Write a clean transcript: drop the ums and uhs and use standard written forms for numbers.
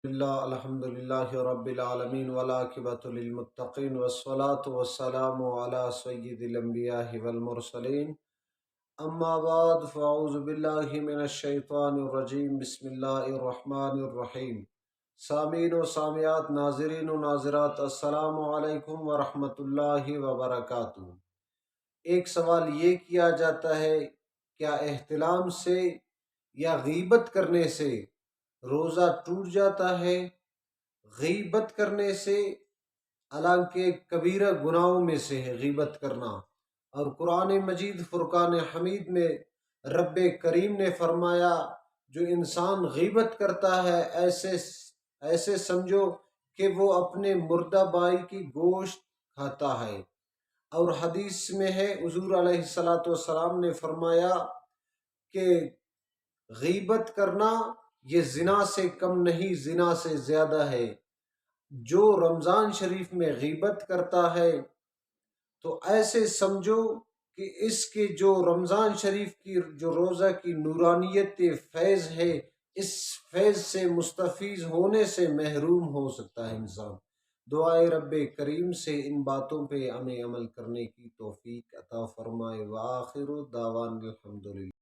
اللہ الحمد للہ رب العالمین والعاقبۃ للمتقین والصلاة والسلام علی سید الانبیاء والمرسلین اما بعد فاعوذ باللہ من الشیطان الرجیم بسم اللہ الرحمن الرحیم۔ سامعین و سامعات، ناظرین و ناظرات، السلام علیکم ورحمۃ اللہ وبرکاتہ۔ ایک سوال یہ کیا جاتا ہے، کیا احتلام سے یا غیبت کرنے سے روزہ ٹوٹ جاتا ہے؟ غیبت کرنے سے، حالانکہ کبیرہ گناہوں میں سے ہے غیبت کرنا، اور قرآن مجید فرقان حمید میں رب کریم نے فرمایا جو انسان غیبت کرتا ہے ایسے سمجھو کہ وہ اپنے مردہ بھائی کی گوشت کھاتا ہے۔ اور حدیث میں ہے حضور علیہ السلام نے فرمایا کہ غیبت کرنا یہ زنا سے کم نہیں، زنا سے زیادہ ہے۔ جو رمضان شریف میں غیبت کرتا ہے تو ایسے سمجھو کہ اس کے جو رمضان شریف کی جو روزہ کی نورانیت فیض ہے، اس فیض سے مستفیض ہونے سے محروم ہو سکتا ہے انسان۔ دعائے رب کریم سے ان باتوں پہ ہمیں عمل کرنے کی توفیق عطا فرمائے۔ وآخر دعوان الحمدللہ۔